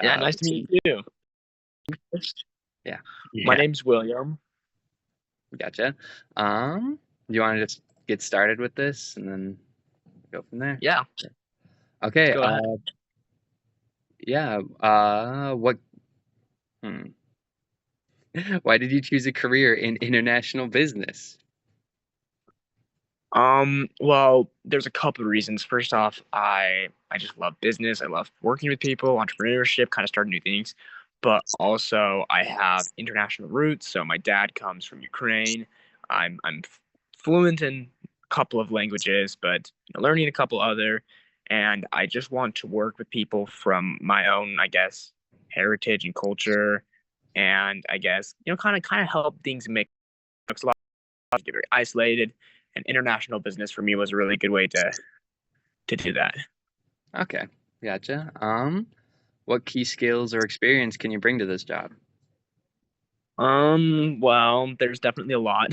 Yeah, nice to meet you. Yeah. My Yeah. name's William. Gotcha. Do you want to just get started with this and then go from there? Yeah, let's Okay. go ahead. Yeah. What? Hmm. Why did you choose a career in international business? Well, there's a couple of reasons. First off, I just love business. I love working with people, entrepreneurship, kind of starting new things. But also, I have international roots. So my dad comes from Ukraine. I'm fluent in a couple of languages, but learning a couple other. And I just want to work with people from my own, I guess, heritage and culture, and I guess kind of help things make a lot get very isolated, and international business for me was a really good way to do that. Okay. Gotcha. What key skills or experience can you bring to this job? Well, there's definitely a lot,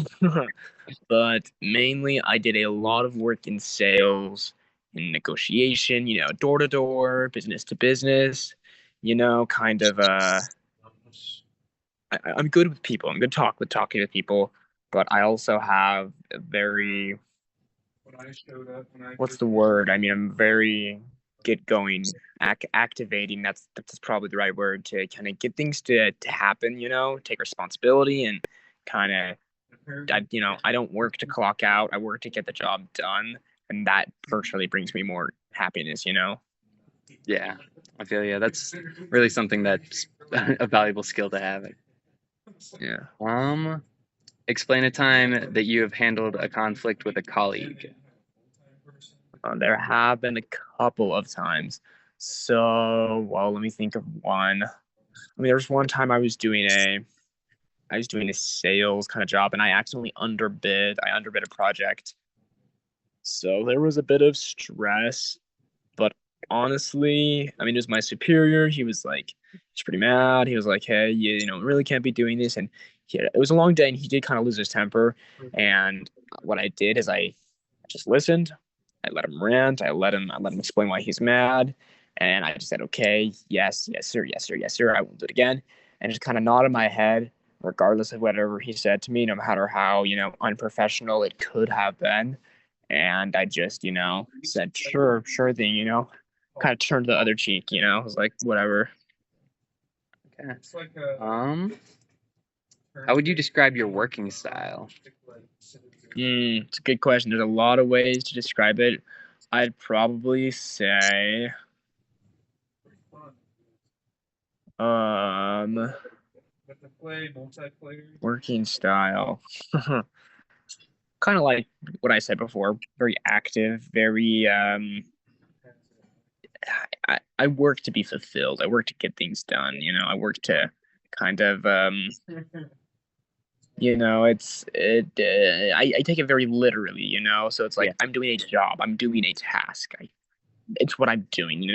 but mainly I did a lot of work in sales, in negotiation, door to door, business to business, kind of I'm good with people. I'm good talking with people, but I also have a very what's the word? I mean, I'm very get going, activating. That's probably the right word to kind of get things to happen. Take responsibility and kind of, I don't work to clock out. I work to get the job done, and that virtually brings me more happiness. Yeah. I feel yeah. That's really something that's a valuable skill to have. Yeah. Um, Explain a time that you have handled a conflict with a colleague. There have been a couple of times. So, well, let me think of one. I mean, there was one time I was doing a sales kind of job and I accidentally underbid. I underbid a project. So there was a bit of stress, but honestly, I mean, it was my superior. He's pretty mad. He was like, hey, you really can't be doing this. And it was a long day and he did kind of lose his temper. And what I did is I just listened. I let him rant. I let him explain why he's mad. And I just said, okay, yes, yes, sir, yes, sir, yes, sir. I won't do it again. And just kind of nodded my head, regardless of whatever he said to me, no matter how, unprofessional it could have been. And I just, said, sure, sure thing, kind of turned the other cheek, I was like, whatever. Okay. Um, how would you describe your working style? It's a good question. There's a lot of ways to describe it. I'd probably say, um, working style. Kind of like what I said before, very active, very I work to be fulfilled. I work to get things done, I work to kind of I take it very literally, so it's Yeah. like I'm doing a job, I'm doing a task. It's what I'm doing,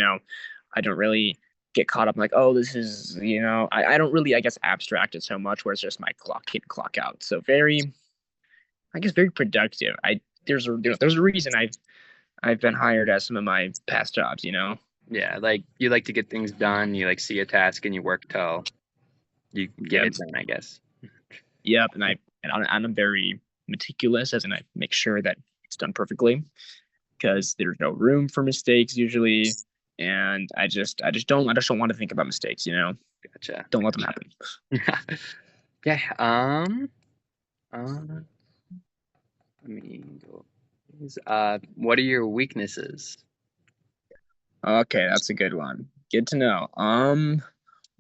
I don't really get caught up in like, oh, this is, I don't really, I guess, abstract it so much where it's just my clock in, clock out. So very, I guess, very productive. There's a reason I've been hired at some of my past jobs. Yeah, like you like to get things done, you like see a task and you work till you get Yep. it done, I guess. Yep. And I'm very meticulous, as in I make sure that it's done perfectly because there's no room for mistakes usually. And I just don't want to think about mistakes. Gotcha. Don't let them happen. Yeah. Uh, Let me go. What are your weaknesses? Okay, that's a good one. Good to know.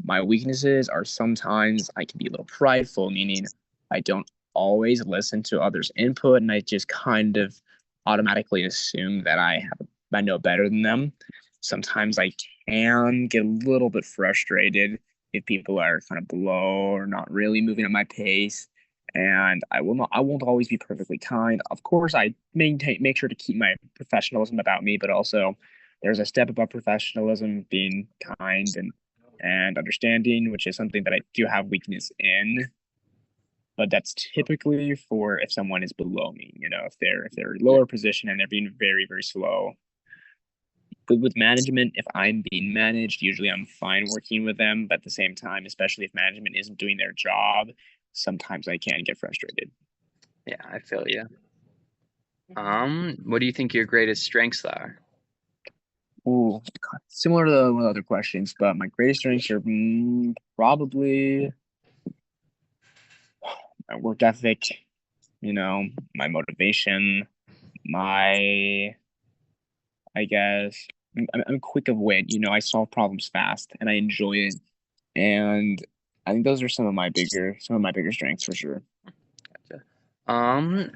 My weaknesses are sometimes I can be a little prideful, meaning I don't always listen to others' input, and I just kind of automatically assume that I know better than them. Sometimes I can get a little bit frustrated if people are kind of below or not really moving at my pace. And I won't always be perfectly kind. Of course, I make sure to keep my professionalism about me, but also there's a step above professionalism being kind and understanding, which is something that I do have weakness in. But that's typically for if someone is below me, if they're Yeah. lower position and they're being very, very slow. with management, if I'm being managed, usually I'm fine working with them. But at the same time, especially if management isn't doing their job, sometimes I can get frustrated. Yeah, I feel you. What do you think your greatest strengths are? Ooh, similar to the other questions, but my greatest strengths are probably my work ethic, my motivation, my, I guess, I'm quick of wit. I solve problems fast and I enjoy it. And I think those are some of my bigger strengths for sure. Gotcha.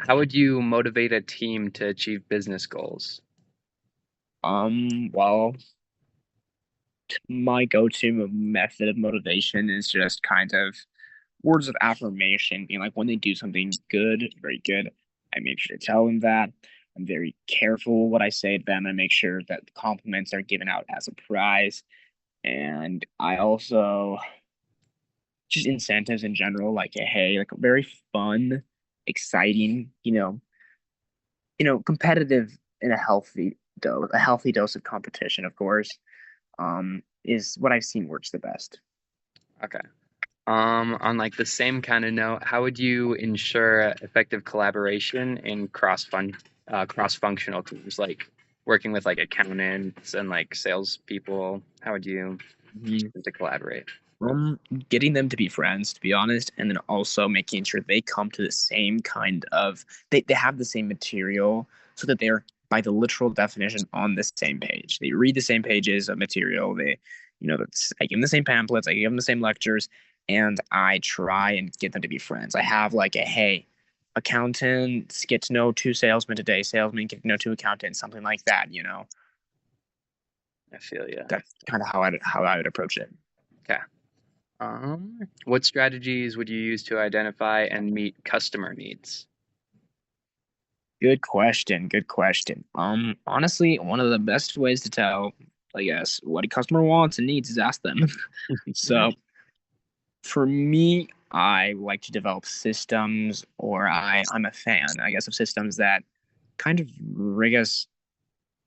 How would you motivate a team to achieve business goals? Well, my go-to method of motivation is just kind of words of affirmation, being like when they do something good, very good, I make sure to tell them that. I'm very careful what I say to them. I make sure that the compliments are given out as a prize. And I also just incentives in general, like hey, like a very fun, exciting, competitive in a healthy dose of competition, of course, is what I've seen works the best. Okay. On like the same kind of note, how would you ensure effective collaboration in cross-functional teams, like working with like accountants and like salespeople? How would you Mhm. get them to collaborate? Getting them to be friends, to be honest, and then also making sure they come to the same kind of they have the same material so that they're by the literal definition on the same page. They read the same pages of material. I give them the same pamphlets, I give them the same lectures, and I try and get them to be friends. I have like a hey, accountants get to know two salesmen today, salesmen get to know two accountants, something like that. I feel you. That's kind of how I would approach it. Okay. What strategies would you use to identify and meet customer needs? Good question. Good question. Honestly, one of the best ways to tell, I guess, what a customer wants and needs is ask them. So for me, I like to develop systems, or I'm a fan, I guess, of systems that kind of, I guess,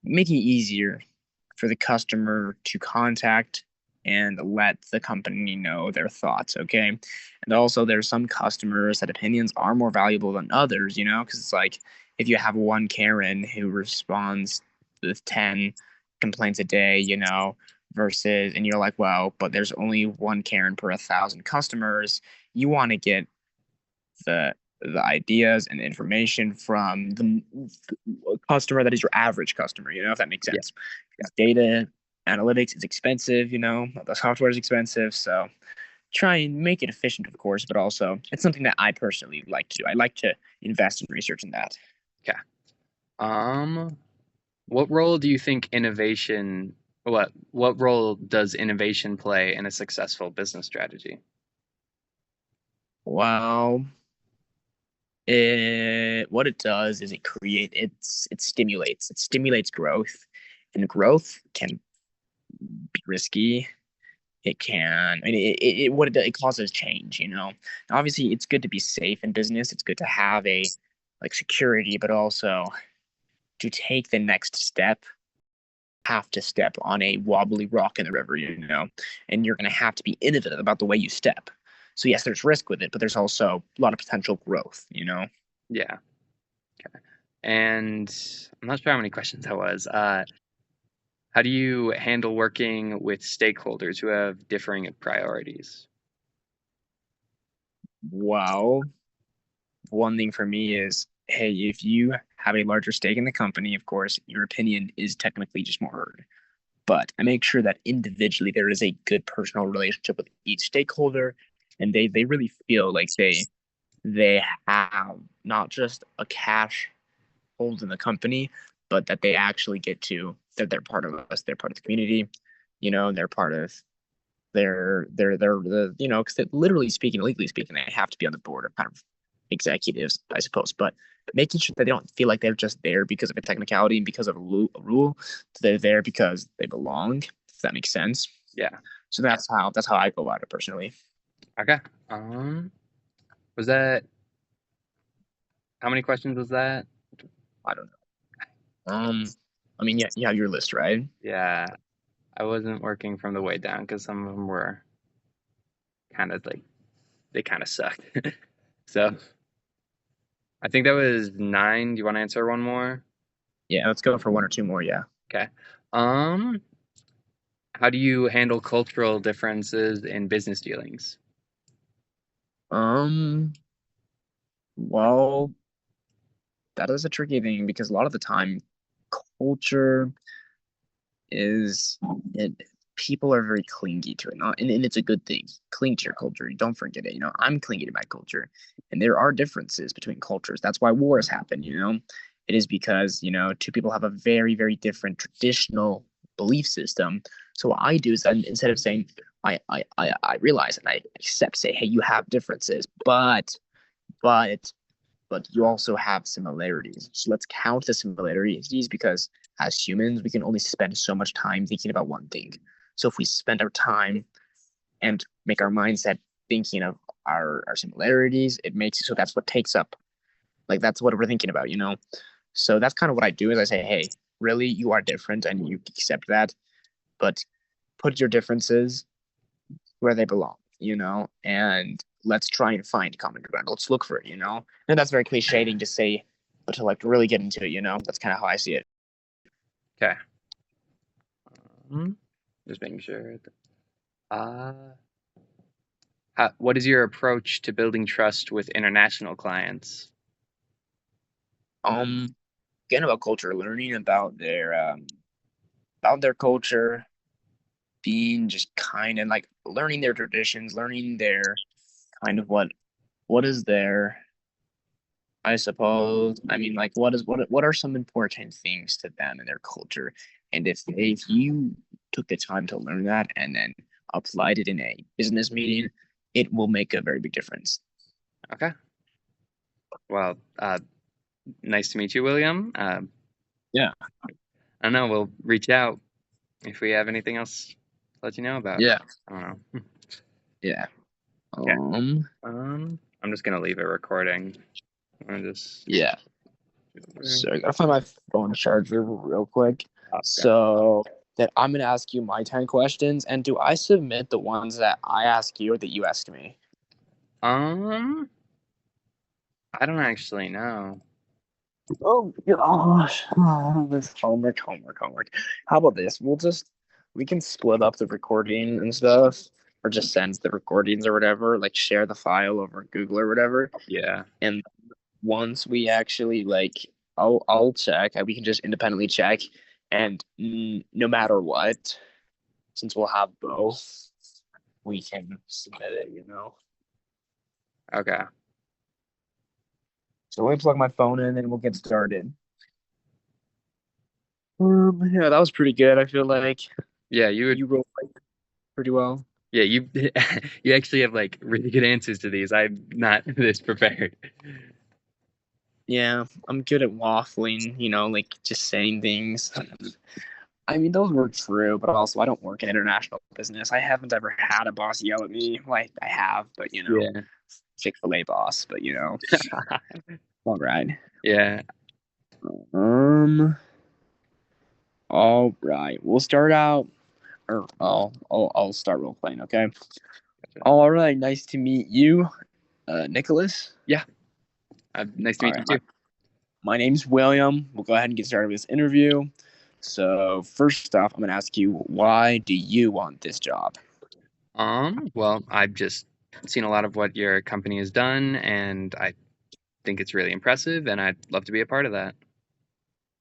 make it easier for the customer to contact and let the company know their thoughts. Okay. And also, there's some customers that opinions are more valuable than others, because it's like if you have one Karen who responds with 10 complaints a day, versus, and you're like, well, but there's only one Karen per 1,000 customers. You want to get the the ideas and information from the customer that is your average customer, if that makes Yeah. sense. Because data analytics is expensive, the software is expensive. So try and make it efficient, of course, but also it's something that I personally like to do. I like to invest in research in that. Okay. Um, what role do you think what role does innovation play in a successful business strategy? Well, what it does is it stimulates growth, and growth can be risky. It can, I mean, what it does, it causes change. Obviously, it's good to be safe in business. It's good to have a like security, but also to take the next step, have to step on a wobbly rock in the river, and you're going to have to be innovative about the way you step. So yes, there's risk with it, but there's also a lot of potential growth. Yeah. And I'm not sure how many questions that was. How do you handle working with stakeholders who have differing priorities? Well, one thing for me is, hey, if you have a larger stake in the company, of course, your opinion is technically just more heard. But I make sure that individually there is a good personal relationship with each stakeholder, and they really feel like they have not just a cash hold in the company, but that they actually get to that they're part of us, they're part of the community, they're part of they're the because literally speaking, legally speaking, they have to be on the board of kind of executives, I suppose. But making sure that they don't feel like they're just there because of a technicality and because of a rule. They're there because they belong. If that makes sense. Yeah. So that's how I go about it personally. Okay. Was that how many questions was that? I don't know. I mean, yeah, you have your list, right? Yeah, I wasn't working from the way down because some of them were kind of like they kind of sucked. So I think that was 9. Do you want to answer one more? Yeah, let's go for one or two more. Yeah. Okay. Um, how do you handle cultural differences in business dealings? Um. Well, that is a tricky thing because a lot of the time, culture is it. People are very clingy to it, not, and it's a good thing. Cling to your culture. Don't forget it. I'm clingy to my culture, and there are differences between cultures. That's why wars happen. It is because two people have a very, very different traditional belief system. So what I do is, instead of saying I realize and I accept, say, hey, you have differences, but but you also have similarities. So let's count the similarities because as humans, we can only spend so much time thinking about one thing. So if we spend our time and make our mindset thinking of our similarities, it makes so that's what takes up, like that's what we're thinking about. So that's kind of what I do is I say, hey, really, you are different and you accept that, but put your differences where they belong, and let's try and find common ground. Let's look for it. And that's very cliche thing to say, but to like really get into it, that's kind of how I see it. Okay. Um, just making sure. Uh, what is your approach to building trust with international clients? Again, about culture, learning about their culture, being just kind and like learning their traditions, learning their kind of what is their, I suppose. I mean, like, what are some important things to them and their culture? And if you took the time to learn that and then applied it in a business meeting, it will make a very big difference. Okay. Well, nice to meet you, William. Yeah, I don't know. We'll reach out if we have anything else to let you know about. yeah, I don't know. yeah. Okay. Um, I'm just gonna leave it recording. I'm just. yeah. So I gotta find my phone charger real quick. Okay. So that I'm gonna ask you my 10 questions, and do I submit the ones that I ask you or that you ask me? Um, I don't actually know. Oh gosh. Oh, this homework. How about this? We can split up the recording and stuff, or just send the recordings or whatever, like share the file over Google or whatever. Yeah. And once we actually like, I'll check, and we can just independently check, and no matter what, since we'll have both, we can submit it. Okay. So let me plug my phone in and we'll get started. Yeah, that was pretty good. I feel like Yeah, you would. you wrote pretty well. Yeah, you you actually have like really good answers to these. I'm not this prepared. Yeah, I'm good at waffling, like just saying things. I mean, those were true, but also I don't work in international business. I haven't ever had a boss yell at me. Like I have, but Yeah. Chick-fil-A boss, but all right. Yeah. Um, all right. We'll start out, or I'll start role playing, okay? All right, nice to meet you, Nicholas. Yeah. Nice to All meet right, you my, too. my name's William. We'll go ahead and get started with this interview. So first off, I'm gonna ask you, why do you want this job? Well, I've just seen a lot of what your company has done, and I think it's really impressive, and I'd love to be a part of that.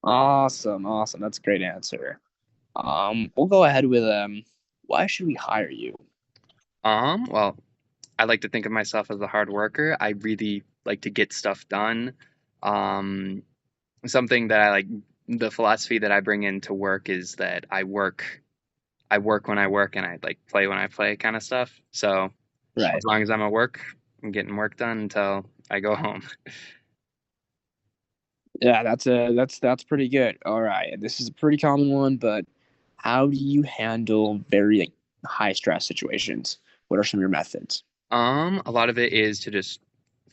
Awesome, awesome. That's a great answer. We'll go ahead with why should we hire you? Well, I like to think of myself as a hard worker. I really like to get stuff done. Um, something that I like, the philosophy that I bring into work is that I work when I work, and I like play when I play kind of stuff. So Right. as long as I'm at work, I'm getting work done until I go home. Yeah, that's pretty good. All right. This is a pretty common one, but how do you handle very like, high stress situations? What are some of your methods? A lot of it is to just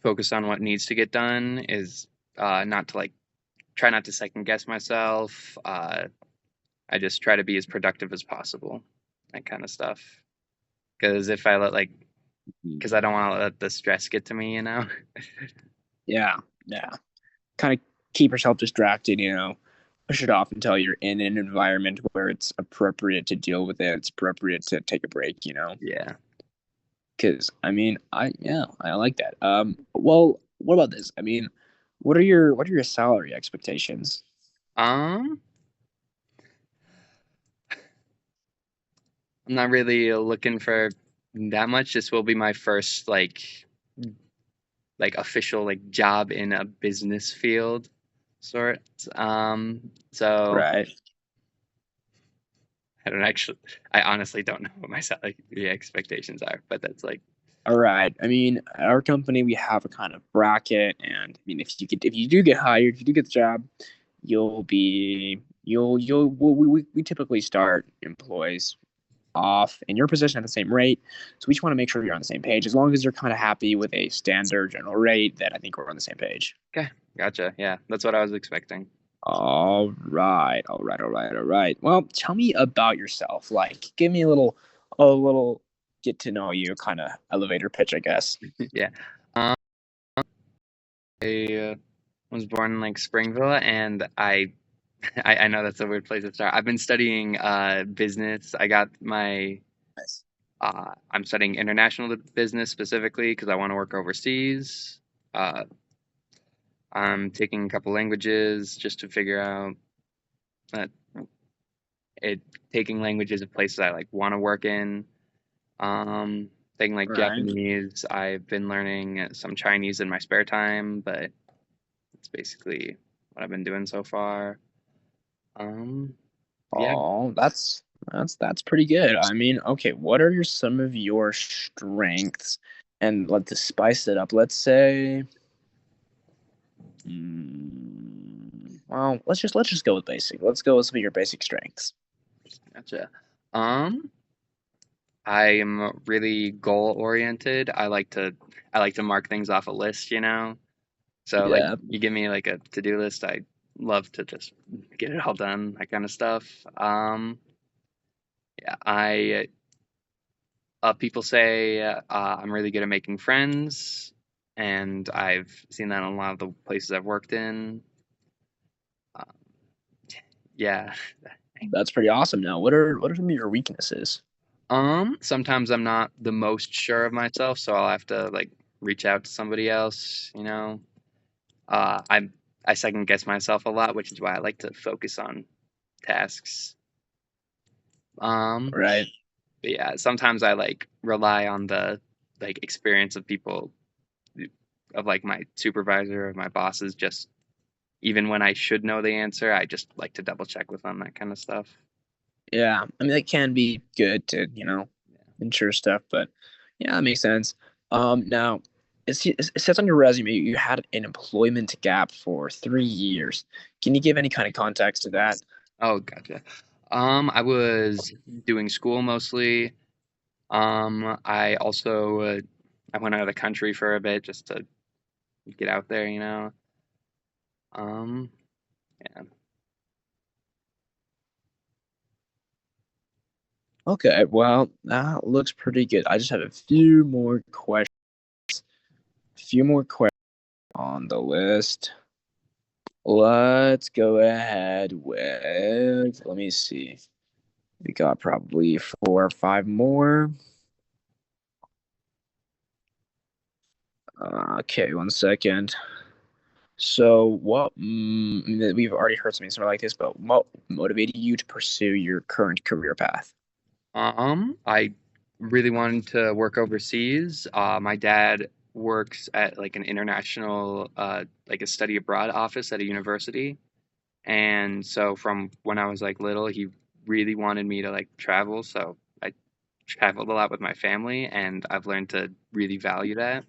focus on what needs to get done, is not to like try not to second guess myself. I just try to be as productive as possible, that kind of stuff. Because if I let like, Mm. because I don't want to let the stress get to me, Yeah, yeah. Kind of keep yourself distracted, push it off until you're in an environment where it's appropriate to deal with it. It's appropriate to take a break. Yeah. Because I like that. Well, what about this? I mean, what are your salary expectations? Um, I'm not really looking for that much. This will be my first like official like job in a business field sort. So Right. I don't actually, I honestly don't know what my salary expectations are, but that's like, All right. I mean, at our company, we have a kind of bracket, and I mean, if you do get hired, if you do get the job, we typically start employees off in your position at the same rate. So we just want to make sure you're on the same page. As long as you're kind of happy with a standard general rate, then I think we're on the same page. okay, gotcha. Yeah, that's what I was expecting. All right, all right, all right, all right. Well, tell me about yourself. Like, give me a little get to know you kind of elevator pitch, I guess. Yeah. Um, I was born in like Springville, and I know that's a weird place to start. I've been studying business. I got my Nice. I'm studying international business specifically because I want to work overseas. Uh, I'm taking a couple languages just to figure out that it taking languages of places I like want to work in. Taking like Right. Japanese. I've been learning some Chinese in my spare time, but it's basically what I've been doing so far. Um, yeah. Oh, that's pretty good. I mean, okay, what are some of your strengths? And let's spice it up. Let's say, well, let's just go with basic. Let's go with some of your basic strengths. Gotcha. Um, I am really goal oriented. I like to mark things off a list. So like Yeah, you give me like a to-do list, I love to just get it all done, that kind of stuff. Yeah, I people say I'm really good at making friends, and I've seen that in a lot of the places I've worked in. Uh, yeah. that's pretty awesome. Now, what are some of your weaknesses? Sometimes I'm not the most sure of myself, so I'll have to like reach out to somebody else. I second guess myself a lot, which is why I like to focus on tasks. Um, Right. but yeah, sometimes I like rely on the like experience of people of like my supervisor or my bosses just even when I should know the answer, I just like to double check with them, that kind of stuff. Yeah, I mean, that can be good to, ensure stuff, but yeah, that makes sense. Now, it says on your resume you had an employment gap for 3 years. Can you give any kind of context to that? Oh, gotcha. I was doing school mostly. I also I went out of the country for a bit just to get out there. Um, yeah. Okay, well, that looks pretty good. I just have a few more questions on the list. Let's go ahead with, let me see. We got probably 4 or 5 more. Okay, 1 second. So, we've already heard something similar like this, but what motivated you to pursue your current career path? I really wanted to work overseas. My dad works at like an international, like a study abroad office at a university. And so from when I was like little, he really wanted me to like travel. So I traveled a lot with my family, and I've learned to really value that.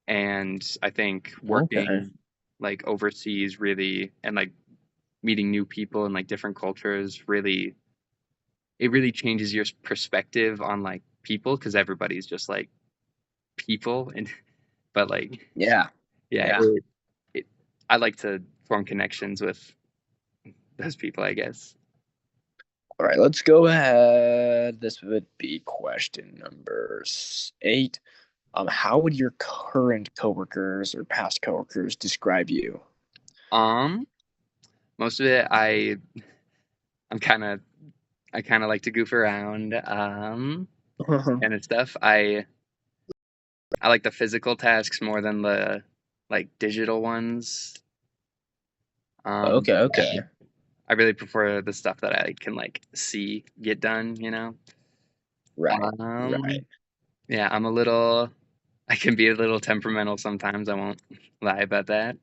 And I think Okay. working like overseas really and like meeting new people and like different cultures really it really changes your perspective on like people because everybody's just like people and but like Yeah. yeah Yeah. it I like to form connections with those people, I guess. All right, let's go ahead. This would be question number 8. How would your current coworkers or past coworkers describe you? Most of it, I'm kind of I kind of like to goof around, and stuff. I like the physical tasks more than the like digital ones. Okay. I really prefer the stuff that I can like see get done, you know. Right. Um, yeah, I can be a little temperamental sometimes. I won't lie about that.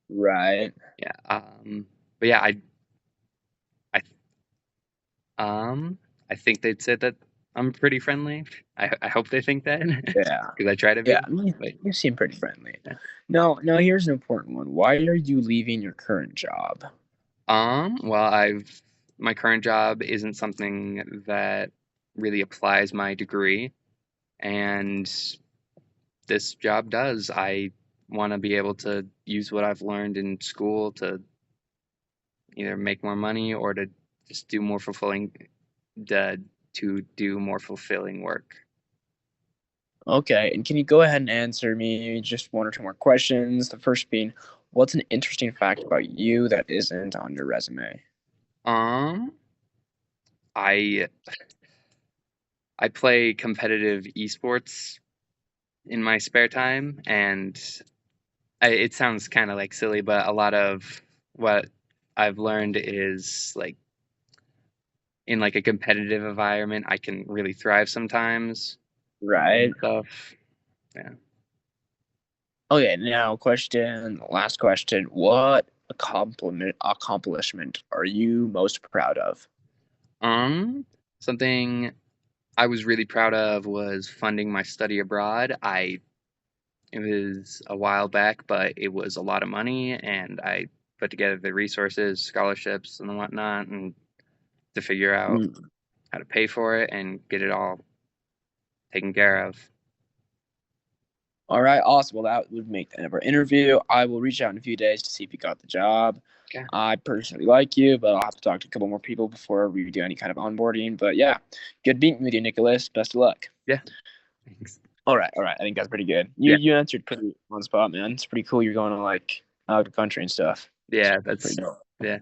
Right. Yeah. But yeah, I, I think they'd say that I'm pretty friendly. I hope they think that Yeah. because I try to Yeah. be. But You seem pretty friendly. yeah. Now here's an important one. Why are you leaving your current job? Well, my current job isn't something that really applies my degree, and this job does. I want to be able to use what I've learned in school to either make more money or to just do more fulfilling, to do more fulfilling work. Okay, and can you go ahead and answer me just one or two more questions? The first being, what's an interesting fact about you that isn't on your resume? Um, I I play competitive esports in my spare time, and it sounds kind of like silly, but a lot of what I've learned is like in like a competitive environment, I can really thrive sometimes Right. and stuff. Yeah. Okay, now last question. What accomplishment are you most proud of? Something I was really proud of was funding my study abroad. It was a while back, but it was a lot of money, and I put together the resources, scholarships, and whatnot, and to figure out Mm. how to pay for it and get it all taken care of. All right, awesome. Well, that would make the end of our interview. I will reach out in a few days to see if you got the job. Okay. I personally like you, but I'll have to talk to a couple more people before we do any kind of onboarding. But yeah, good meeting with you, Nicholas. Best of luck. Yeah. Thanks. All right. I think that's pretty good. Yeah. You answered pretty on the spot, man. It's pretty cool. You're going to like out of the country and stuff. Yeah, It's that's pretty dope. yeah.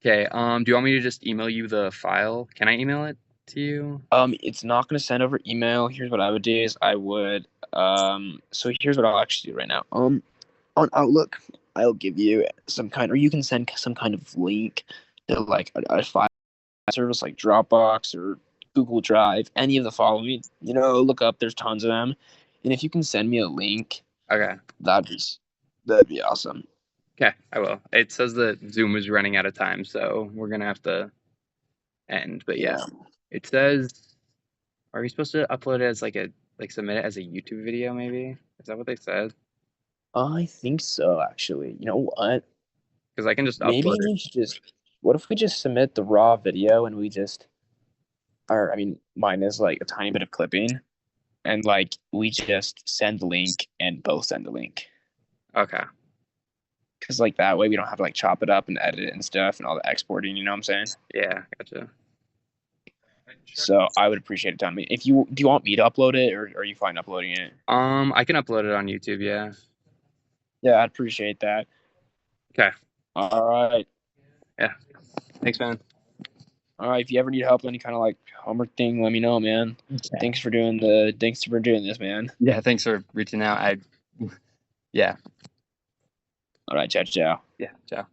Okay. Do you want me to just email you the file? Can I email it to you? It's not going to send over email. Here's what I would do is I would so here's what I'll actually do right now. On Outlook, I'll give you some kind, or you can send some kind of link to like a file service like Dropbox or Google Drive, any of the following. Look up. There's tons of them, and if you can send me a link, Okay. that'd be awesome. Okay, I will. It says that Zoom is running out of time, so we're gonna have to end. But yeah, it says, are we supposed to upload it as submit it as a YouTube video? Maybe is that what they said? I think so, actually. You know what? Because I can just Maybe upload it. we should just. What if we just submit the raw video and we just, or I mean, mine is like a tiny bit of clipping, and like we just send the link and both send the link. Okay. Because like that way we don't have to like chop it up and edit it and stuff and all the exporting. You know what I'm saying? Yeah, gotcha. So I would appreciate it, Tommy. If you do, you want me to upload it, or are you fine uploading it? I can upload it on YouTube. Yeah. Yeah, I'd appreciate that. Okay. All right. Yeah. Thanks, man. All right. If you ever need help with any kind of like homework thing, let me know, man. Okay. Thanks for doing this, man. Yeah, thanks for reaching out. Yeah. All right, ciao. Yeah, ciao.